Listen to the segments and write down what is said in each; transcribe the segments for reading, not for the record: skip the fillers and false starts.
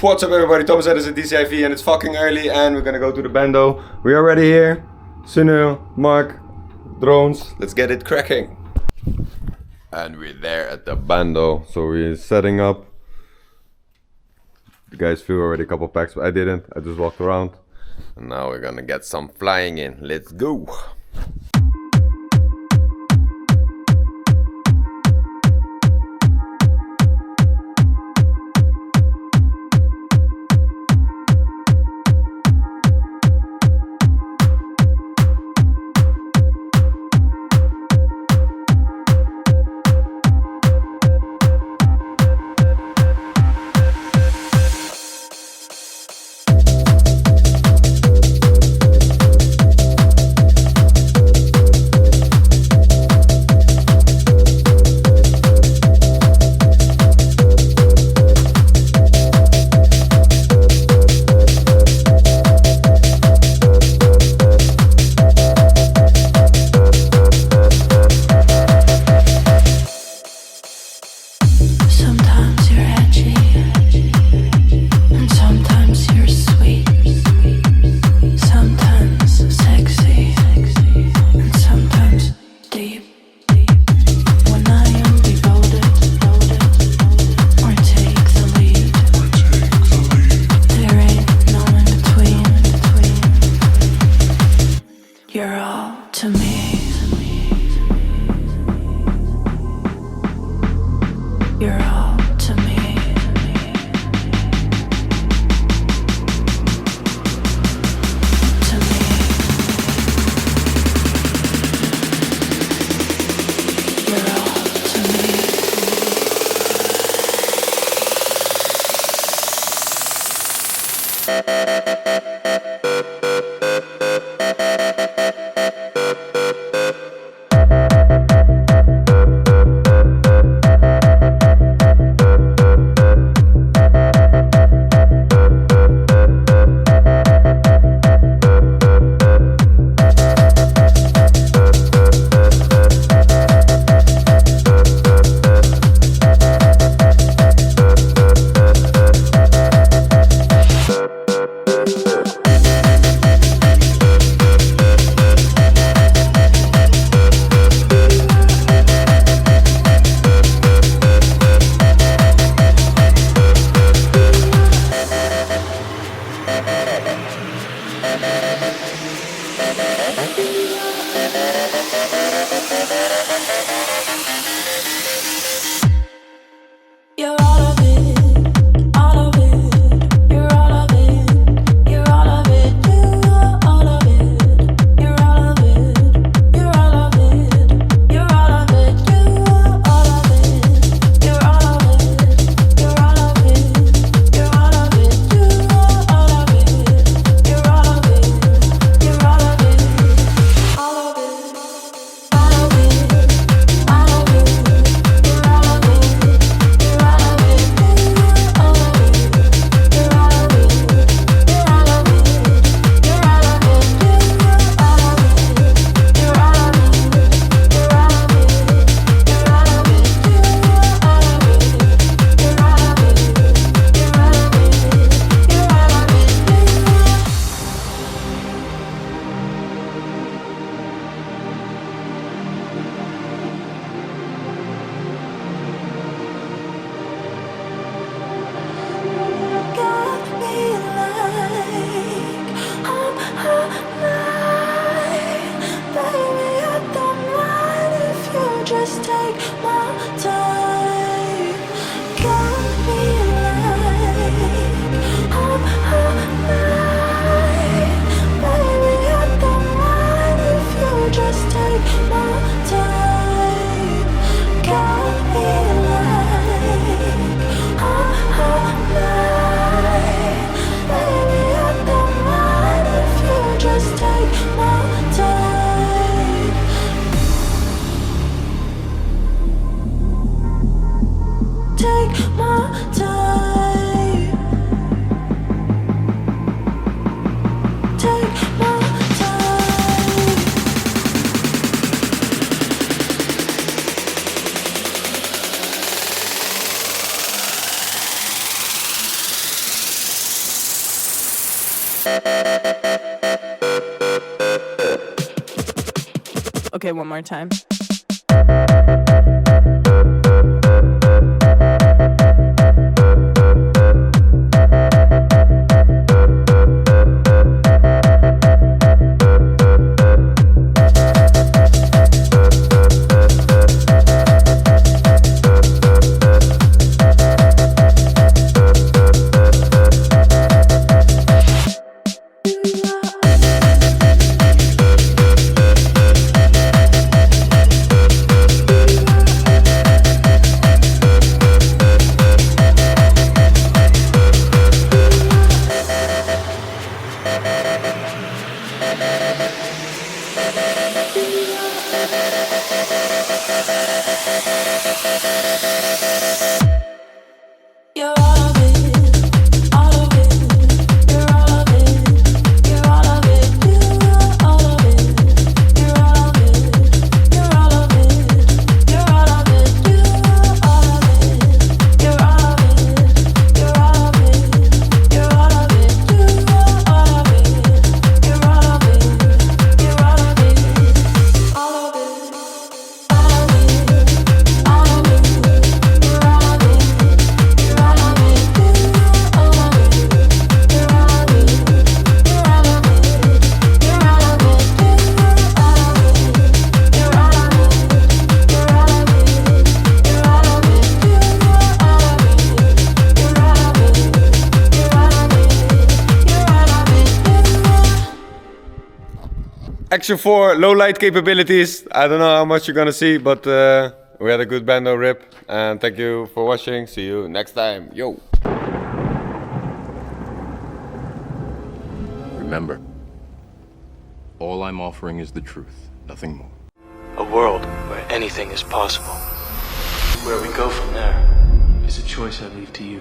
What's up everybody, Thomas is at DCIV and it's fucking early and we're gonna go to the Bando. We're already here. Sunil, Marc, drones, let's get it cracking. And we're there at the Bando, so we're setting up. You guys flew already a couple packs, but I didn't, I just walked around. And now we're gonna get some flying in, let's go. You're all to me. You're all to me. To me. You're all to me. Okay, one more time. You're all of it, all of it. You're all of it, you're all of it. You're all of it, you're all of it. You're all of it, you're all of it. You're all of it, you're all of it. You're all of it, you're all of it. You're all of it, you're all of it. You're all of it, all of it. All of it, all of it. You're all of it. Action 4, low light capabilities. I don't know how much you're gonna see, but we had a good Bando rip. And thank you for watching. See you next time. Yo! Remember, all I'm offering is the truth, nothing more. A world where anything is possible. Where we go from there is a choice I leave to you.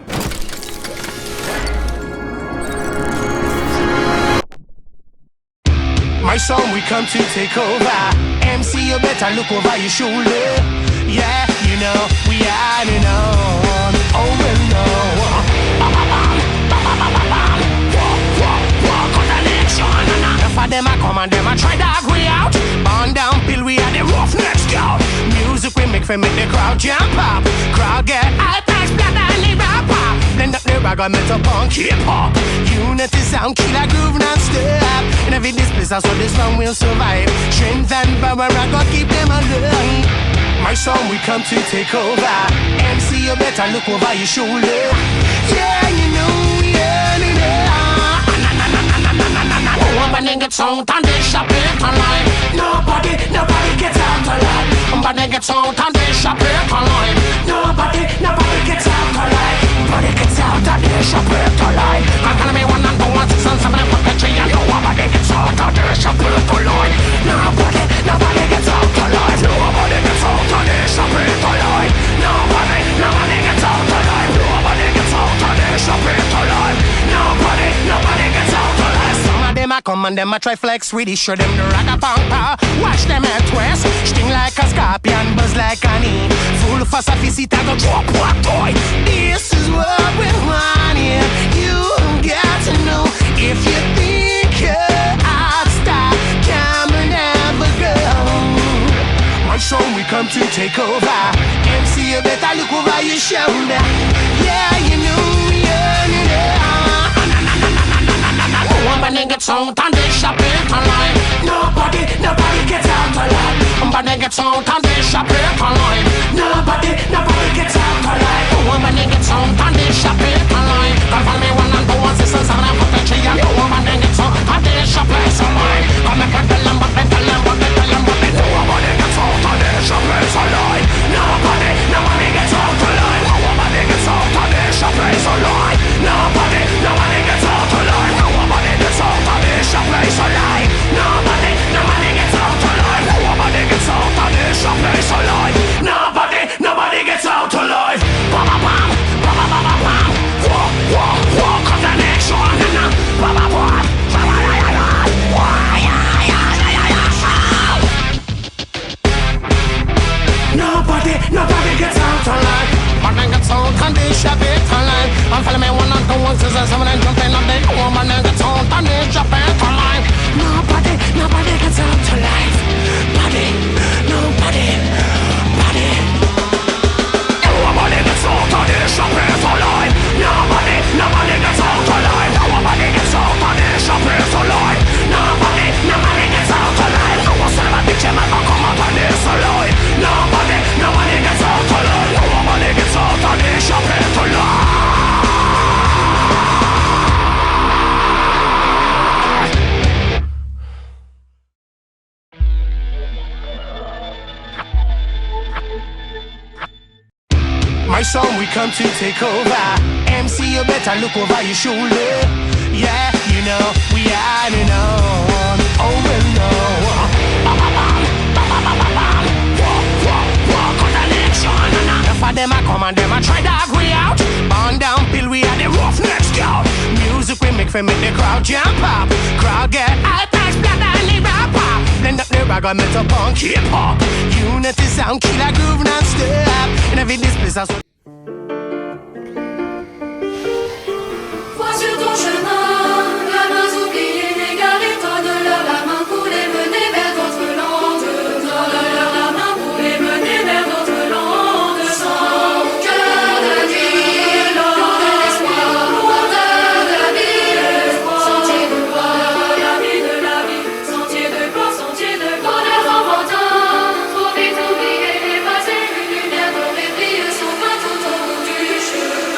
My song, we come to take over. MC, you better look over your shoulder. Yeah, you know, we are it on. Oh, well, no. Enough of them, I come and them, I try to agree out. On down, pill, we are the roughnecks scout. Music we make the crowd jump up. Crowd get high, thanks, blood, and the rapper. Blend up the rag, I metal punk, hip hop. Unity sound, killer groove, non-stop. In every displace, so this song will survive. Strength and power, I gotta keep them alive. My song, we come to take over. MC, you better look over your shoulder. Yeah, you know, yeah, you know. Nobody gets out and they shop it online. Nobody gets out alive. Nobody gets out and they shop it online. Nobody gets out alive. Nobody gets out and they shop it alive. I'm telling me 1 and 2 1 6 and 7 and 4 3 and nobody gets out and they shop it alive. Nobody gets out alive. Nobody gets out and they shop it alive. Nobody gets out alive. Nobody gets out and they shop it alive. Nobody gets out alive. Some of them I come and them I try flex really show them the ragapampa. Watch them at twist. Sting like a scorpion, buzz like an e. Full for sophisticate, go drop what toy. This is what we want here. You got to know if you think you're out stop, come and never go. My song we come to take over. MC, you better look over your shoulder. Yeah, you know, yeah, you know. Nobody gets out and they shop it online. Nobody gets out alive. Nobody gets out and they shop it online. Nobody gets out alive. Nobody gets out and they shop it online. Come follow me 1 and 2 1 6 and 7 and 4 3 and nobody gets out and they shop it online. Come and put the lumber, put the lumber, put the lumber. Nobody gets out and they shop it online. Nobody gets out alive. Nobody gets out and they shop it online. Nobody gets out alive. Nobody gets out and they shop it alive. Nobody gets out alive. Nobody gets out and they shop it alive. Nobody gets out alive. Bam bam bam bam bam bam. ones is someone and jumping up the woman and gets on and they jumping to life. Nobody gets out to life. Nobody. Nobody gets out to this jumping to life. Nobody gets out to life. Nobody gets out to this jumping to life. Nobody gets out to life. I was never picture my come out on this alive. Nobody gets out to life. Nobody gets out to this jumping to life. My son, we come to take over. MC, you better look over your shoulder. Yeah, you know, we are known. Oh, and no. Enough of them a come and them a try to agree out. On down, Bill, we are the roughnecks scout. Music we make for make the crowd jump up. Crowd get high, thanks, blood and the rap up. Blend up the rag and metal punk hip hop. Unity sound, killer groove non-stop. And every this place has Vois sur ton chemin, gamins oubliés, n'égarez-toi de leur la main pour les mener vers d'autres landes. Donne-leur la main pour les mener vers d'autres landes. Sans cœur de ville, loin de l'espoir, loin de la ville. Sentier de gloire, la vie de la vie. Sentier de gloire, sentier de bonheur enfantin. Trop vite oublié, effacé, une lumière dorée brille son pain tout au bout du chemin.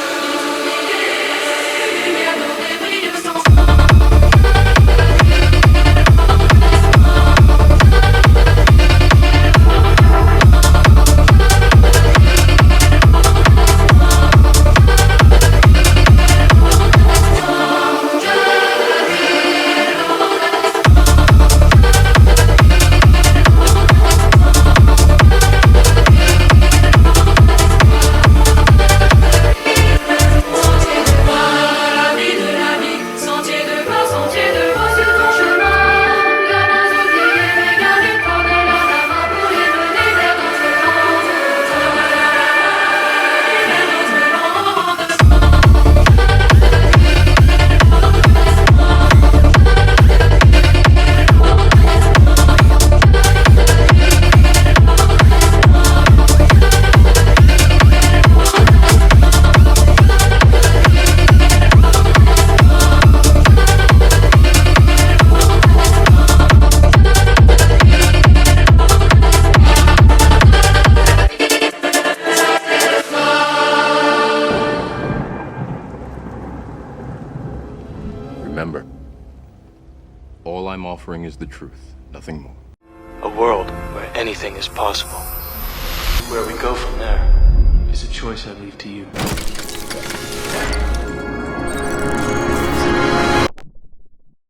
Remember, all I'm offering is the truth, nothing more. A world where anything is possible. Where we go from there is a choice I leave to you.